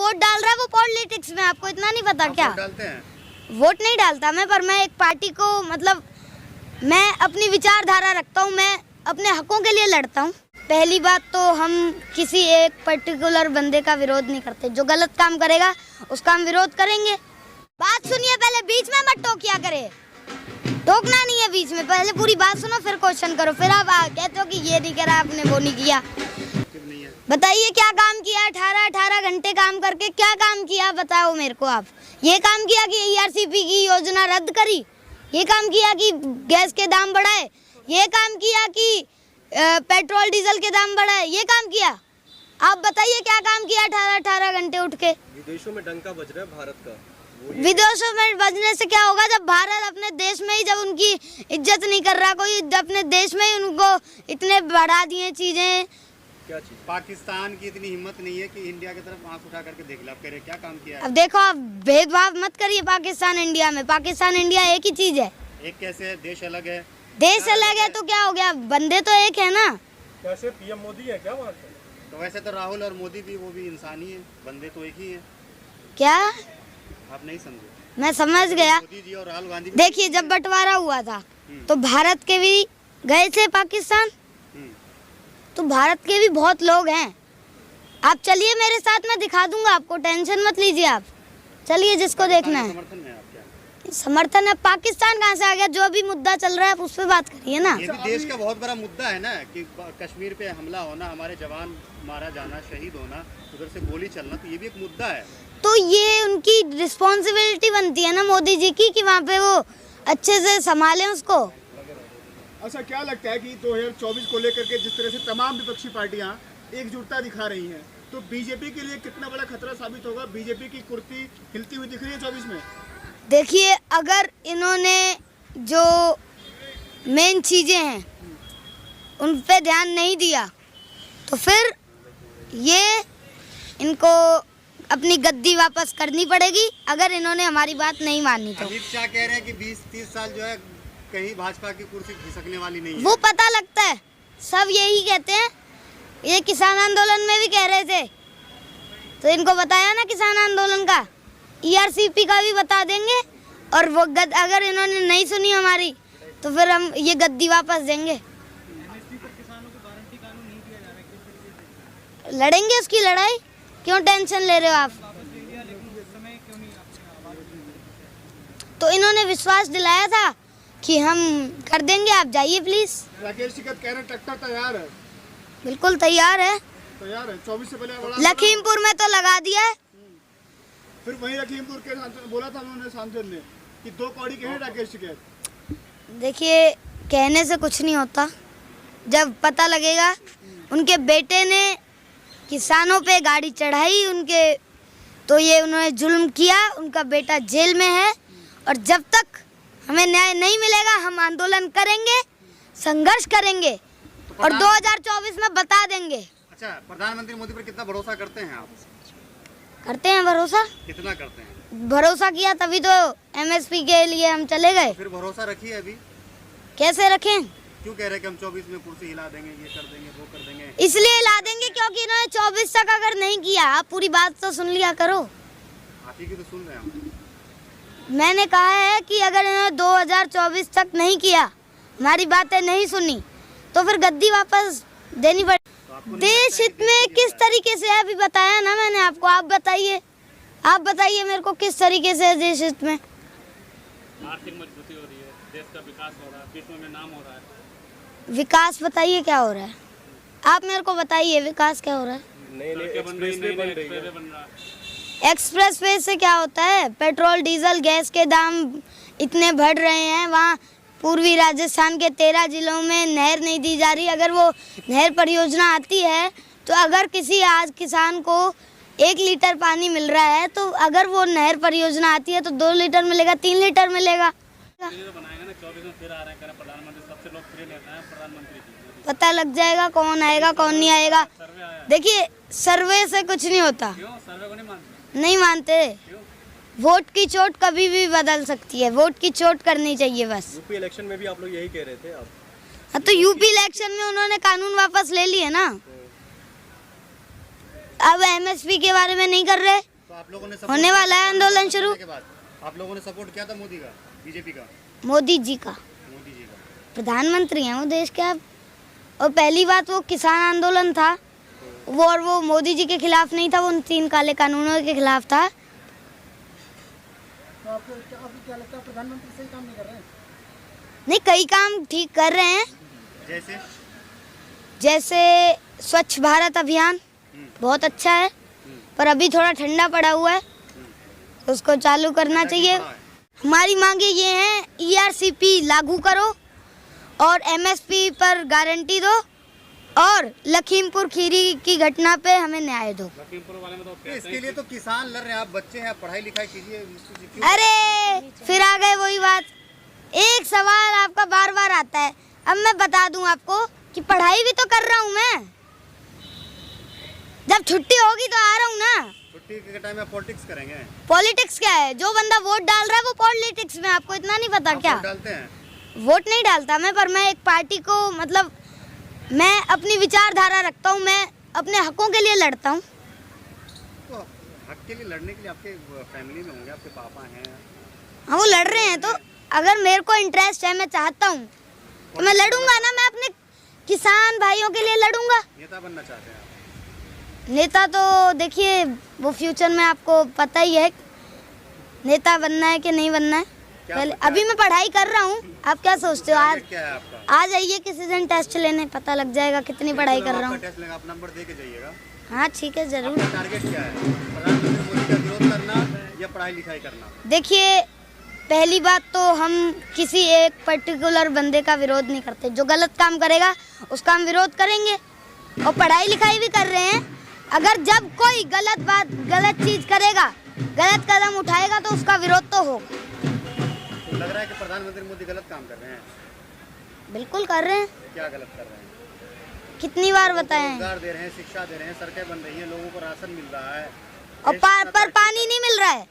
Vote डाल रहा है वो पॉलिटिक्स में, आपको इतना नहीं पता क्या? डालते हैं? वोट नहीं डालता मैं, पर मैं एक पार्टी को मतलब मैं अपनी विचारधारा रखता हूँ, मैं अपने हकों के लिए लड़ता हूँ। पहली बात तो हम किसी एक पर्टिकुलर बंदे का विरोध नहीं करते, जो गलत काम करेगा उसका हम विरोध करेंगे। बात सुनिए पहले, बीच में मत टोकिया करे, टोकना नहीं है बीच में, पहले पूरी बात सुनो फिर क्वेश्चन करो, फिर आप कहते हो कि ये नहीं करा आपने वो नहीं किया। बताइए क्या काम किया? 18 घंटे काम करके क्या काम किया बताओ मेरे को आप। ये काम किया कि ERCP की योजना रद्द करी, ये काम किया कि गैस के दाम बढ़ाए, ये काम किया कि पेट्रोल डीजल के दाम बढ़ाए, ये काम किया? आप बताइए क्या काम किया 18 घंटे उठ के? विदेशों में डंका बज रहा है भारत का। विदेशों में बजने से क्या होगा जब भारत अपने देश में ही जब उनकी इज्जत नहीं कर रहा कोई, अपने देश में ही उनको इतने बढ़ा दिए चीजें। क्या चीज? पाकिस्तान की इतनी हिम्मत नहीं है कि इंडिया की तरफ आंख उठा करके देख ले, आप कह रहे क्या काम किया है? अब देखो आप भेदभाव मत करिए पाकिस्तान इंडिया में, पाकिस्तान इंडिया एक ही चीज है। एक कैसे है? देश अलग है। देश अलग है तो क्या हो गया, बंदे तो एक है ना। कैसे PM मोदी है क्या वहाँ से? तो वैसे तो राहुल और मोदी भी वो भी इंसान ही है, बंदे तो एक ही है। क्या आप नहीं समझे? मैं समझ गया। मोदी जी और राहुल गांधी देखिए जब बंटवारा हुआ था तो भारत के भी गए थे पाकिस्तान, तो भारत के भी बहुत लोग हैं। आप चलिए मेरे साथ, मैं दिखा दूंगा आपको, टेंशन मत लीजिए आप, चलिए जिसको देखना है। समर्थन में आप क्या? समर्थन है? पाकिस्तान कहाँ से आ गया? जो भी मुद्दा चल रहा है आप उस पर बात करिए ना। ये भी देश का बहुत बड़ा मुद्दा है ना कि कश्मीर पे हमला होना, हमारे जवान मारा जाना, शहीद होना, उधर से गोली चलना, तो ये भी एक मुद्दा है। तो ये उनकी रिस्पॉन्सिबिलिटी बनती है ना मोदी जी की कि वहाँ पे वो अच्छे से संभालें उसको। अच्छा, क्या लगता है कि 2024 को लेकर के जिस तरह से तमाम विपक्षी पार्टियां एकजुटता दिखा रही हैं, तो बीजेपी के लिए कितना बड़ा खतरा साबित होगा? बीजेपी की कुर्सी हिलती हुई दिख रही है 24 में। देखिए अगर इन्होंने जो मेन चीज़ें हैं उन पे ध्यान नहीं दिया तो फिर ये इनको अपनी गद्दी वापस करनी पड़ेगी, अगर इन्होंने हमारी बात नहीं मानी तो। अमित शाह कह रहे हैं कि 20-30 साल जो है कहीं भाजपा की कुर्सी खिसकने वाली नहीं है। वो पता लगता है, सब यही कहते हैं। ये किसान आंदोलन में भी कह रहे थे, तो इनको बताया ना किसान आंदोलन का, ERCP का भी बता देंगे, और वो अगर इन्होंने नहीं सुनी हमारी तो फिर हम ये गद्दी वापस देंगे। लड़ेंगे उसकी लड़ाई, क्यों टेंशन ले रहे हो आप? तो इन्होंने विश्वास दिलाया था कि हम कर देंगे, आप जाइए प्लीज। राकेश टिकैत कह रहे हैं ट्रैक्टर तैयार है। बिल्कुल तैयार है, तैयार है। 24 से पहले लखीमपुर में तो लगा दिया है। फिर वहीं लखीमपुर के सांसद बोला था उन्होंने, सांसद ने, कि 2 कौड़ी के हैं राकेश टिकैत। देखिए कहने से कुछ नहीं होता, जब पता लगेगा। उनके बेटे ने किसानों पे गाड़ी चढ़ाई उनके, तो ये उन्होंने जुल्म किया, उनका बेटा जेल में है, और जब तक हमें न्याय नहीं मिलेगा हम आंदोलन करेंगे, संघर्ष करेंगे, और 2024 में बता देंगे। अच्छा, प्रधानमंत्री मोदी पर कितना भरोसा करते हैं आप? करते हैं भरोसा। कितना करते हैं? भरोसा किया तभी तो MSP के लिए हम चले गए। फिर भरोसा रखिए अभी। कैसे रखें? क्यों कह रहे हैं कि हम 24 में कुर्सी हिला देंगे, ये कर देंगे, वो कर देंगे? इसलिए हिला देंगे क्योंकि इन्होंने 24 तक अगर नहीं किया, आप पूरी बात तो सुन लिया करो। आप ही की तो सुन रहे हैं हम। मैंने कहा है कि अगर इन्होंने 2024 तक नहीं किया, हमारी बातें नहीं सुनी, तो फिर गद्दी वापस देनी पड़ेगी। देश हित में किस तरीके से है अभी बताया ना मैंने आपको, आप बताइए, आप बताइए मेरे को किस तरीके से है देश हित में? आर्थिक मजबूती हो रही है, देश का विकास हो रहा है, विश्व में नाम हो रहा है। विकास बताइए क्या हो रहा है, आप मेरे को बताइए विकास क्या हो रहा है? एक्सप्रेसवे से क्या होता है? पेट्रोल डीजल गैस के दाम इतने बढ़ रहे हैं, वहाँ पूर्वी राजस्थान के 13 जिलों में नहर नहीं दी जा रही। अगर वो नहर परियोजना आती है तो अगर किसी आज किसान को 1 लीटर पानी मिल रहा है, तो अगर वो नहर परियोजना आती है तो 2 लीटर मिलेगा, 3 लीटर मिलेगा। पता लग जाएगा कौन आएगा कौन नहीं आएगा। देखिए सर्वे से कुछ नहीं होता। नहीं मानते? वोट की चोट कभी भी बदल सकती है, वोट की चोट करनी चाहिए बस। यूपी इलेक्शन में भी आप लोग यही कह रहे थे आप? हाँ, तो यूपी इलेक्शन में उन्होंने कानून वापस ले लिए ना, अब MSP के बारे में नहीं कर रहे। तो आप लोगों ने होने वाला है आंदोलन शुरू। के बाद आप लोगों ने सपोर्ट किया था मोदी का, बीजेपी का, मोदी जी का मोदी जी का। प्रधानमंत्री हैं वो देश के अब। और पहली बात वो किसान आंदोलन था वो, और वो मोदी जी के खिलाफ नहीं था, वो उन 3 काले कानूनों के खिलाफ था। तो आपको क्या लगता है प्रधानमंत्री सही काम नहीं कर रहे हैं? नहीं, कई काम ठीक कर रहे हैं, जैसे जैसे स्वच्छ भारत अभियान बहुत अच्छा है, पर अभी थोड़ा ठंडा पड़ा हुआ है, तो उसको चालू करना चाहिए। हमारी मांगे ये हैं, ERCP लागू करो और MSP पर गारंटी दो, और लखीमपुर खीरी की घटना पे हमें न्याय दो। लखीमपुर वाले में तो इसके लिए तो किसान लड़ रहे हैं, आप बच्चे हैं, आप पढ़ाई लिखाई कीजिए। क्यों? अरे फिर आ गए वही बात, एक सवाल आपका बार बार आता है। अब मैं बता दूं आपको कि पढ़ाई भी तो कर रहा हूं मैं, जब छुट्टी होगी तो आ रहा हूं ना। छुट्टी के टाइम में पॉलिटिक्स करेंगे। पॉलिटिक्स क्या है? जो बंदा वोट डाल रहा है वो पॉलिटिक्स में, आपको इतना नहीं पता आप क्या? वोट डालते हैं? वोट नहीं डालता मैं, पर मैं एक पार्टी को मतलब मैं अपनी विचारधारा रखता हूँ, मैं अपने हकों के लिए लड़ता हूँ। तो हक के लिए लड़ने के लिए आपके फैमिली में होंगे, आपके पापा हैं। हाँ, वो लड़ रहे हैं, तो अगर मेरे को इंटरेस्ट है, मैं चाहता हूँ तो मैं लड़ूंगा ना। मैं अपने किसान भाइयों के लिए लड़ूंगा। नेता बनना चाहते हैं आप? नेता तो देखिए वो फ्यूचर में आपको पता ही है नेता बनना है कि नहीं बनना है। पहले अभी मैं पढ़ाई कर रहा हूँ, आप क्या सोचते हो? आज क्या है आपका? आ जाइए किसी दिन टेस्ट लेने, पता लग जाएगा कितनी पढ़ाई कर रहा हूँ। टेस्ट लेगा, आप नंबर दे के जाइएगा। हाँ ठीक है, जरूर। आपका टारगेट क्या है? प्रधानमंत्री मोदी का विरोध करना या पढ़ाई लिखाई करना? देखिए, पहली बात तो हम किसी एक पर्टिकुलर बंदे का विरोध नहीं करते। जो गलत काम करेगा उसका हम विरोध करेंगे, और पढ़ाई लिखाई भी कर रहे हैं। अगर जब कोई गलत बात, गलत चीज करेगा, गलत कदम उठाएगा तो उसका विरोध तो होगा। तो लग रहा है कि प्रधानमंत्री मोदी गलत काम कर रहे हैं। बिल्कुल कर रहे हैं। क्या गलत कर रहे हैं? कितनी बार बताएं? रोजगार दे रहे हैं, शिक्षा दे रहे हैं, सड़कें बन रही हैं, लोगों को राशन मिल रहा है, और पर पानी नहीं मिल रहा है।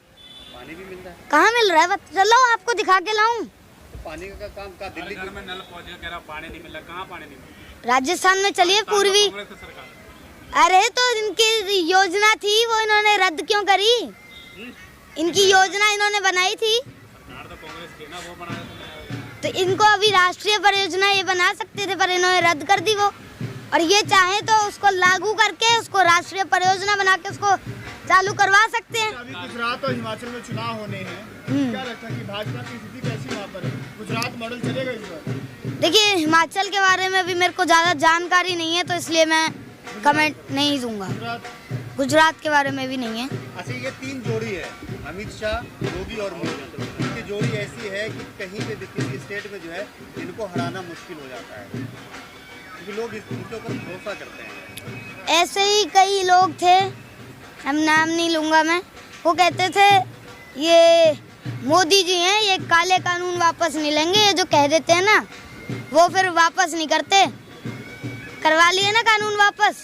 पानी भी मिल रहा है। कहाँ मिल रहा है? चलो आपको दिखा के लाऊं। तो पानी का काम का दिल्ली घर में नल पहुंचे, कह रहा पानी नहीं मिल रहा। कहाँ पानी नहीं मिल रहा? राजस्थान में चलिए, पूर्वी। कांग्रेस की सरकार। अरे तो इनकी योजना थी, वो इन्होंने रद्द क्यों करी? इनकी योजना इन्होंने बनाई थी, सरकार तो कांग्रेस की ना, वो बना तो इनको अभी राष्ट्रीय परियोजना ये बना सकते थे, पर इन्होंने रद्द कर दी वो। और ये चाहे तो उसको लागू करके उसको राष्ट्रीय परियोजना बना के उसको चालू करवा सकते हैं। अभी गुजरात और हिमाचल में चुनाव होने हैं, क्या लगता है कि भाजपा की स्थिति कैसी वहाँ पर है? गुजरात मॉडल चलेगा इस बार? देखिए, हिमाचल के बारे में भी मेरे को ज़्यादा जानकारी नहीं है, तो इसलिए मैं कमेंट नहीं दूंगा। गुजरात के बारे में भी नहीं है। अच्छा, ये 3 जोड़ी है, अमित शाह, योगी और मोदी। इनकी जोड़ी ऐसी है कि कहीं पे भी किसी स्टेट में जो है इनको हराना मुश्किल हो जाता है, क्योंकि लोग इनके ऊपर भरोसा करते हैं। ऐसे ही कई लोग थे, हम नाम नहीं लूँगा मैं, वो कहते थे ये मोदी जी हैं, ये काले कानून वापस नहीं लेंगे। ये जो कह देते हैं ना, वो फिर वापस नहीं करते। करवा लिए ना कानून वापस,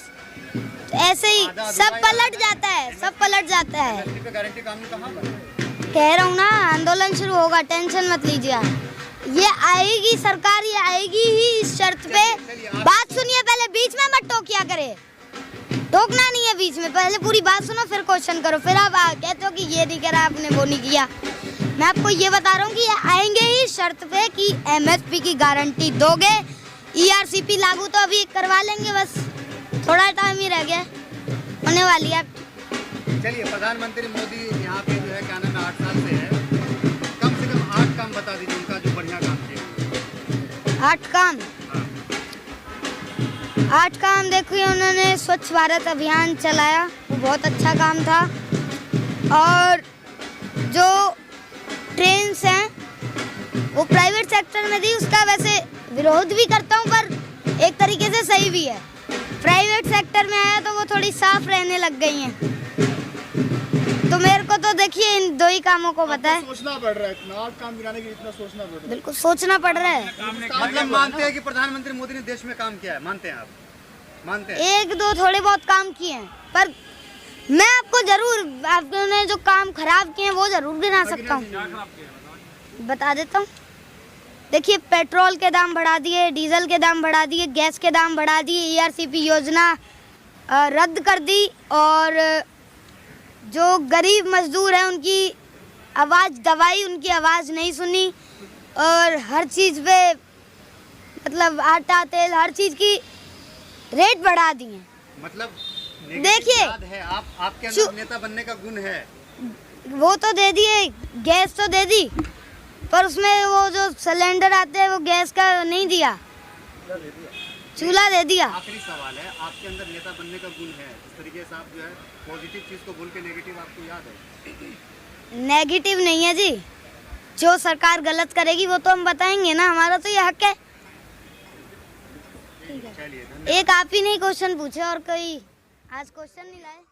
तो ऐसे ही सब पलट जाता है, सब पलट जाता है। MSP पे गारंटी कानून कहाँ पर है? कह रहा हूँ ना, आंदोलन शुरू होगा, टेंशन मत लीजिए आप। ये आएगी सरकार, ये आएगी ही इस शर्त पे। बात सुनिए पहले, बीच में मत टोकिया करे, टोकना नहीं है बीच में। पहले पूरी बात सुनो, फिर क्वेश्चन करो, फिर आप कहते हो कि ये नहीं करा आपने, वो नहीं किया। मैं आपको ये बता रहा हूँ कि ये आएंगे ही शर्त पे कि MSP की गारंटी दोगे। ERCP लागू तो अभी करवा लेंगे, बस थोड़ा टाइम ही रह गया, होने वाली है। चलिए, प्रधानमंत्री मोदी यहाँ पे जो है क्या नाम है 8 साल से है, कम से कम 8 काम बता दीजिए उनका जो बढ़िया काम किया। 8 काम? हाँ। 8 काम देखिए, उन्होंने स्वच्छ भारत अभियान चलाया, वो बहुत अच्छा काम था। और जो ट्रेन्स हैं वो प्राइवेट सेक्टर में दी, उसका वैसे विरोध भी करता हूँ, पर एक तरीके से सही भी है। प्राइवेट सेक्टर में आया तो वो थोड़ी साफ रहने लग गई हैं। तो मेरे को तो देखिए इन 2 ही कामों को पता है। सोचना पड़ रहा है, इतना 8 काम गिनाने के लिए इतना सोचना पड़ रहा है। बिल्कुल सोचना पड़ रहा है। मतलब मानते हैं कि प्रधानमंत्री मोदी ने देश में काम किया है? मानते हैं आप? मानते हैं? 1-2 थोड़े बहुत काम किए हैं, पर मैं आपको जरूर, आपने जो काम खराब किए हैं वो जरूर गिना सकता हूँ, बता देता हूँ। देखिए, पेट्रोल के दाम बढ़ा दिए, डीजल के दाम बढ़ा दिए, गैस के दाम बढ़ा दिए, ERCP योजना रद्द कर दी, और जो गरीब मजदूर हैं उनकी आवाज़ दबाई, उनकी आवाज़ नहीं सुनी और हर चीज़ पे मतलब आटा तेल हर चीज़ की रेट बढ़ा दी हैं। मतलब देखिए, याद है आपके अंदर नेता बनने का गुण है। वो तो दे दिए, गैस तो दे दी, पर उसमें वो जो सिलेंडर आते हैं वो गैस का नहीं दिया, चूल्हा दे दिया। आखिरी सवाल है, आपके अंदर नेता बनने का गुण है, इस तरीके से आप जो है पॉजिटिव चीज को बोल के नेगेटिव आपको याद है? नेगेटिव नहीं है जी, जो सरकार गलत करेगी वो तो हम बताएंगे ना, हमारा तो ये हक है। चलिए, एक आप ही नहीं क्वेश्चन पूछे और कोई आज क्वेश्चन नहीं लाए।